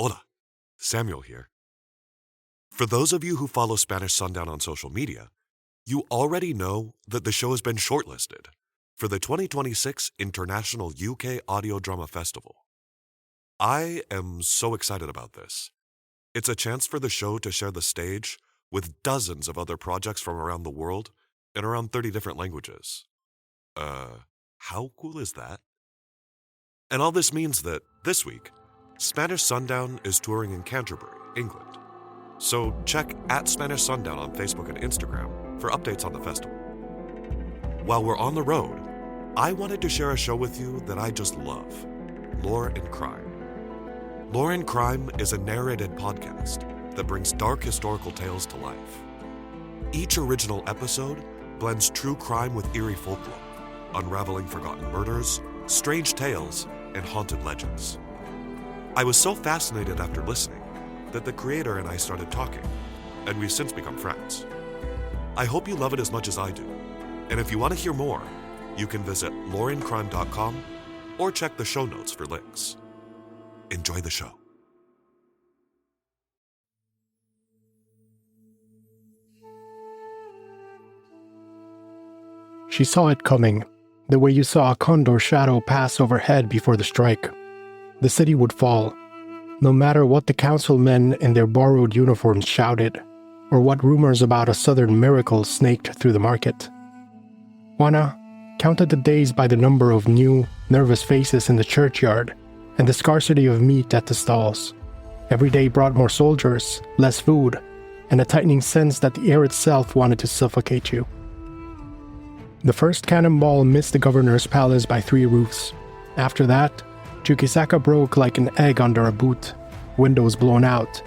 Hola, Samuel here. For those of you who follow Spanish Sundown on social media, you already know that the show has been shortlisted for the 2026 International UK Audio Drama Festival. I am so excited about this. It's a chance for the show to share the stage with dozens of other projects from around the world in around 30 different languages. How cool is that? And all this means that this week, Spanish Sundown is touring in Canterbury, England. So check @Spanish Sundown on Facebook and Instagram for updates on the festival. While we're on the road, I wanted to share a show with you that I just love, Lore and Crime. Lore and Crime is a narrated podcast that brings dark historical tales to life. Each original episode blends true crime with eerie folklore, unraveling forgotten murders, strange tales, and haunted legends. I was so fascinated after listening that the creator and I started talking, and we've since become friends. I hope you love it as much as I do, and if you want to hear more, you can visit loreandcrime.com or check the show notes for links. Enjoy the show. She saw it coming, the way you saw a condor shadow pass overhead before the strike. The city would fall, no matter what the councilmen in their borrowed uniforms shouted, or what rumors about a southern miracle snaked through the market. Juana counted the days by the number of new, nervous faces in the churchyard and the scarcity of meat at the stalls. Every day brought more soldiers, less food, and a tightening sense that the air itself wanted to suffocate you. The first cannonball missed the governor's palace by 3 roofs. After that, Chuquisaca broke like an egg under a boot, windows blown out,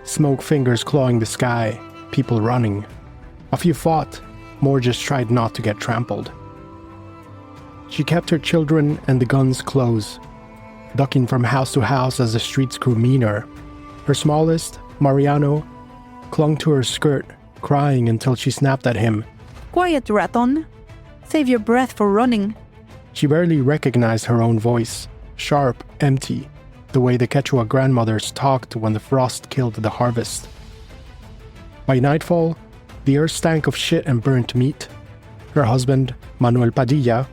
smoke fingers clawing the sky, people running. A few fought, more just tried not to get trampled. She kept her children and the guns close, ducking from house to house as the streets grew meaner. Her smallest, Mariano, clung to her skirt, crying until she snapped at him. Quiet, Raton. Save your breath for running. She barely recognized her own voice, sharp, empty, the way the Quechua grandmothers talked when the frost killed the harvest. By nightfall, the earth stank of shit and burnt meat. Her husband, Manuel Padilla,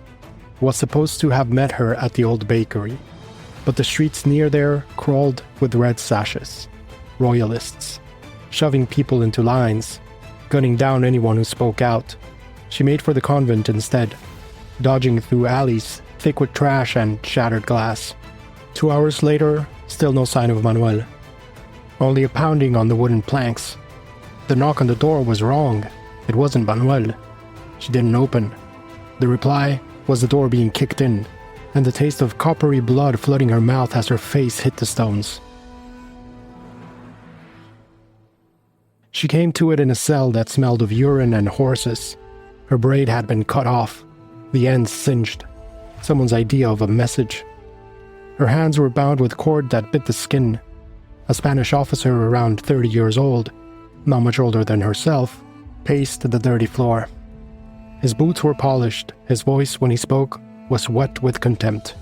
was supposed to have met her at the old bakery, but the streets near there crawled with red sashes, royalists, shoving people into lines, gunning down anyone who spoke out. She made for the convent instead, dodging through alleys thick with trash and shattered glass. 2 hours later, still no sign of Manuel. Only a pounding on the wooden planks. The knock on the door was wrong. It wasn't Manuel. She didn't open. The reply was the door being kicked in, and the taste of coppery blood flooding her mouth as her face hit the stones. She came to it in a cell that smelled of urine and horses. Her braid had been cut off, the ends singed. Someone's idea of a message. Her hands were bound with cord that bit the skin. A Spanish officer around 30 years old, not much older than herself, paced the dirty floor. His boots were polished. His voice, when he spoke, was wet with contempt.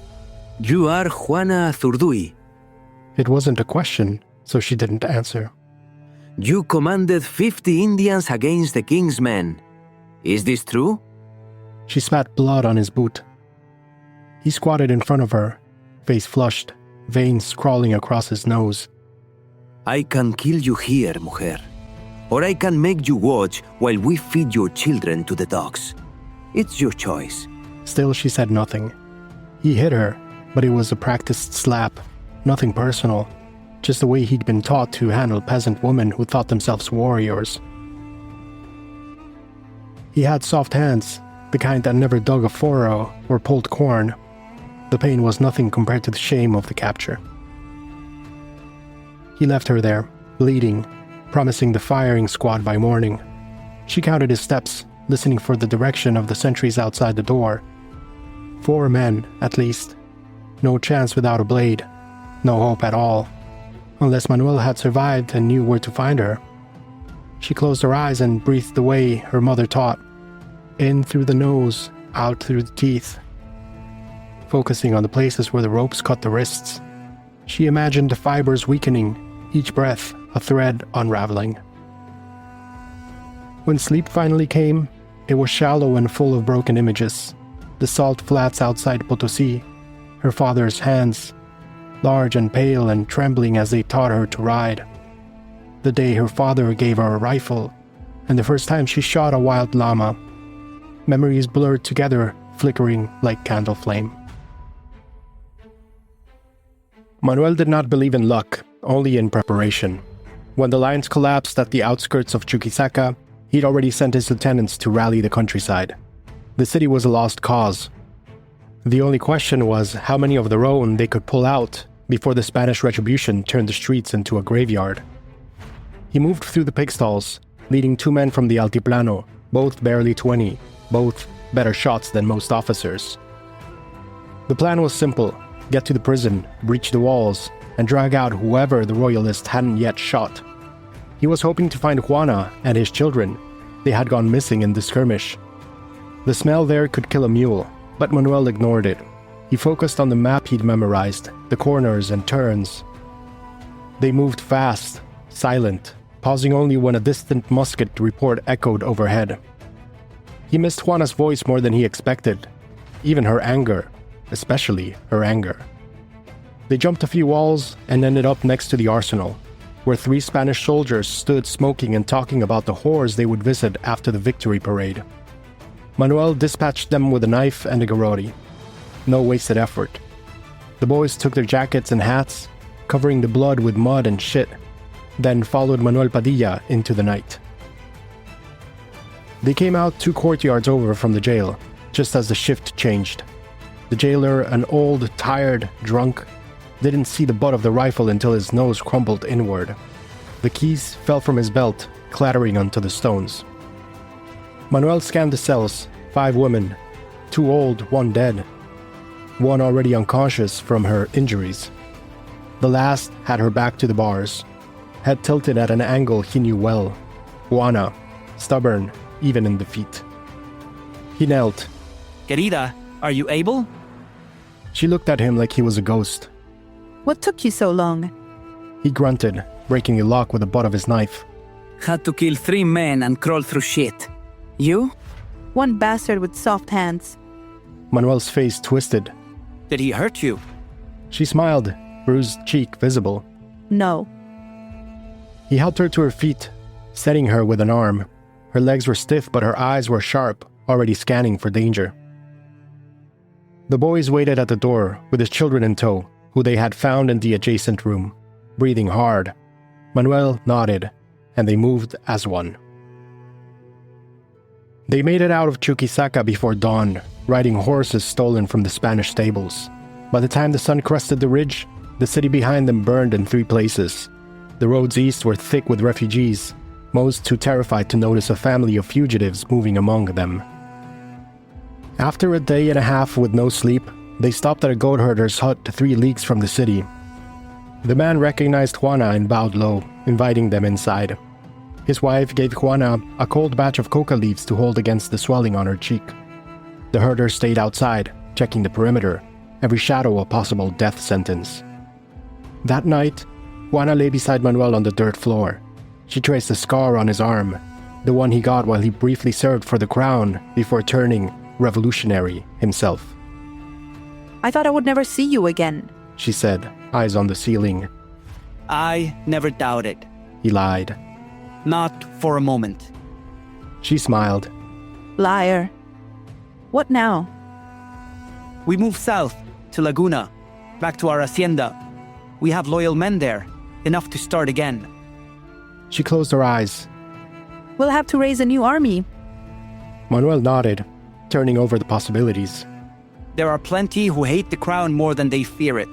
You are Juana Zurduy. It wasn't a question, so she didn't answer. You commanded 50 Indians against the king's men. Is this true? She spat blood on his boot. He squatted in front of her, face flushed, veins crawling across his nose. I can kill you here, mujer. Or I can make you watch while we feed your children to the dogs. It's your choice. Still, she said nothing. He hit her, but it was a practiced slap, nothing personal, just the way he'd been taught to handle peasant women who thought themselves warriors. He had soft hands, the kind that never dug a furrow or pulled corn. The pain was nothing compared to the shame of the capture. He left her there, bleeding, promising the firing squad by morning. She counted his steps, listening for the direction of the sentries outside the door. 4 men, at least. No chance without a blade. No hope at all. Unless Manuel had survived and knew where to find her. She closed her eyes and breathed the way her mother taught. In through the nose, out through the teeth. Focusing on the places where the ropes cut the wrists. She imagined the fibers weakening, each breath a thread unraveling. When sleep finally came, it was shallow and full of broken images. The salt flats outside Potosi, her father's hands, large and pale and trembling as they taught her to ride. The day her father gave her a rifle, and the first time she shot a wild llama. Memories blurred together, flickering like candle flame. Manuel did not believe in luck, only in preparation. When the lines collapsed at the outskirts of Chuquisaca, he'd already sent his lieutenants to rally the countryside. The city was a lost cause. The only question was how many of their own they could pull out before the Spanish retribution turned the streets into a graveyard. He moved through the pig stalls, leading 2 men from the Altiplano, both barely 20, both better shots than most officers. The plan was simple: get to the prison, breach the walls, and drag out whoever the royalists hadn't yet shot. He was hoping to find Juana and his children. They had gone missing in the skirmish. The smell there could kill a mule, but Manuel ignored it. He focused on the map he'd memorized, the corners and turns. They moved fast, silent, pausing only when a distant musket report echoed overhead. He missed Juana's voice more than he expected, even her anger, especially her anger. They jumped a few walls and ended up next to the arsenal, where 3 Spanish soldiers stood smoking and talking about the whores they would visit after the victory parade. Manuel dispatched them with a knife and a garrote. No wasted effort. The boys took their jackets and hats, covering the blood with mud and shit, then followed Manuel Padilla into the night. They came out 2 courtyards over from the jail, just as the shift changed. The jailer, an old, tired, drunk, didn't see the butt of the rifle until his nose crumbled inward. The keys fell from his belt, clattering onto the stones. Manuel scanned the cells, 5 women, 2 old, 1 dead, 1 already unconscious from her injuries. The last had her back to the bars, head tilted at an angle he knew well. Juana, stubborn, even in defeat. He knelt. Querida, are you able? She looked at him like he was a ghost. What took you so long? He grunted, breaking the lock with the butt of his knife. Had to kill 3 men and crawl through shit. You? 1 bastard with soft hands. Manuel's face twisted. Did he hurt you? She smiled, bruised cheek visible. No. He helped her to her feet, steadying her with an arm. Her legs were stiff, but her eyes were sharp, already scanning for danger. The boys waited at the door, with his children in tow, who they had found in the adjacent room, breathing hard. Manuel nodded, and they moved as one. They made it out of Chuquisaca before dawn, riding horses stolen from the Spanish stables. By the time the sun crested the ridge, the city behind them burned in 3 places. The roads east were thick with refugees, most too terrified to notice a family of fugitives moving among them. After a day and a half with no sleep, they stopped at a goat herder's hut 3 leagues from the city. The man recognized Juana and bowed low, inviting them inside. His wife gave Juana a cold batch of coca leaves to hold against the swelling on her cheek. The herder stayed outside, checking the perimeter, every shadow a possible death sentence. That night, Juana lay beside Manuel on the dirt floor. She traced a scar on his arm, the one he got while he briefly served for the crown before turning revolutionary himself. I thought I would never see you again. She said, eyes on the ceiling. I never doubted. He lied. Not for a moment. She smiled. Liar. What now? We move south to Laguna, back to our hacienda. We have loyal men there, enough to start again. She closed her eyes. We'll have to raise a new army. Manuel nodded, turning over the possibilities. There are plenty who hate the crown more than they fear it.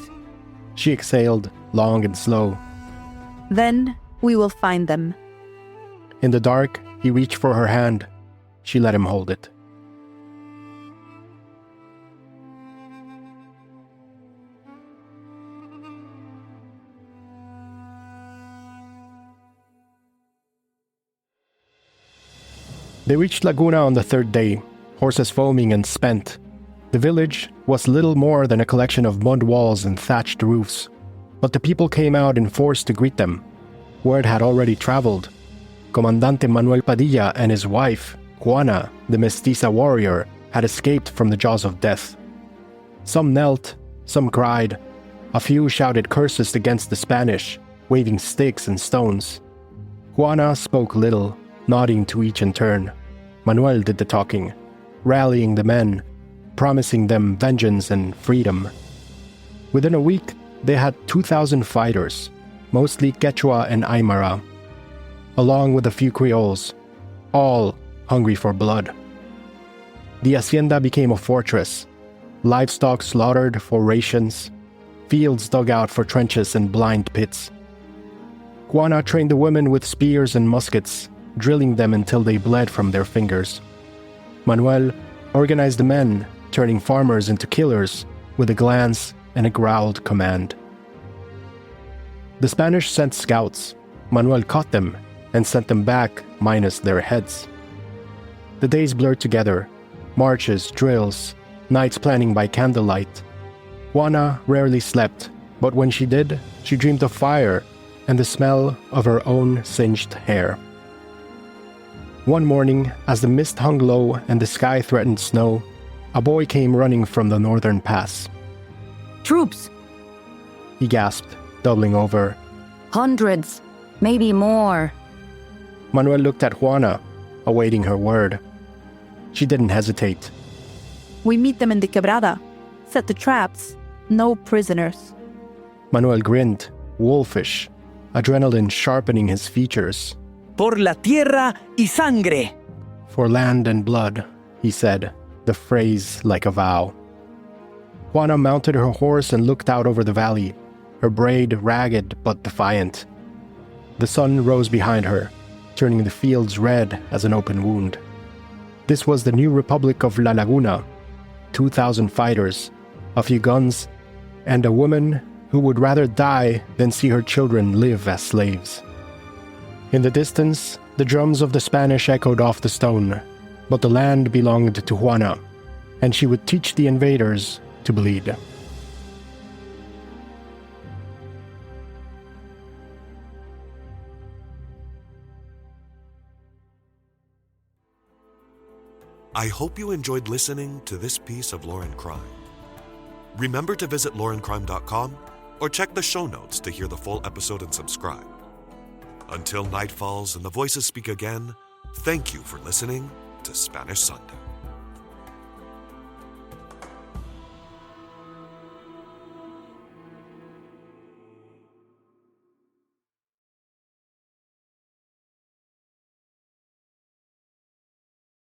She exhaled, long and slow. Then we will find them. In the dark, he reached for her hand. She let him hold it. They reached Laguna on the 3rd day, horses foaming and spent. The village was little more than a collection of mud walls and thatched roofs, but the people came out in force to greet them. Word had already traveled. Comandante Manuel Padilla and his wife, Juana, the mestiza warrior, had escaped from the jaws of death. Some knelt, some cried. A few shouted curses against the Spanish, waving sticks and stones. Juana spoke little, nodding to each in turn. Manuel did the talking, rallying the men, promising them vengeance and freedom. Within a week, they had 2,000 fighters, mostly Quechua and Aymara, along with a few Creoles, all hungry for blood. The hacienda became a fortress, livestock slaughtered for rations, fields dug out for trenches and blind pits. Juana trained the women with spears and muskets, drilling them until they bled from their fingers. Manuel organized the men, turning farmers into killers with a glance and a growled command. The Spanish sent scouts. Manuel caught them and sent them back minus their heads. The days blurred together, marches, drills, nights planning by candlelight. Juana rarely slept, but when she did, she dreamed of fire and the smell of her own singed hair. One morning, as the mist hung low and the sky threatened snow, a boy came running from the northern pass. Troops! He gasped, doubling over. Hundreds, maybe more. Manuel looked at Juana, awaiting her word. She didn't hesitate. We meet them in the quebrada. Set the traps. No prisoners. Manuel grinned, wolfish, adrenaline sharpening his features. Por la tierra y sangre. For land and blood, he said, the phrase like a vow. Juana mounted her horse and looked out over the valley, her braid ragged but defiant. The sun rose behind her, turning the fields red as an open wound. This was the new Republic of La Laguna, 2,000 fighters, a few guns, and a woman who would rather die than see her children live as slaves. In the distance, the drums of the Spanish echoed off the stone, but the land belonged to Juana, and she would teach the invaders to bleed. I hope you enjoyed listening to this piece of Lore and Crime. Remember to visit loreandcrime.com or check the show notes to hear the full episode and subscribe. Until night falls and the voices speak again, thank you for listening to Spanish Sundown.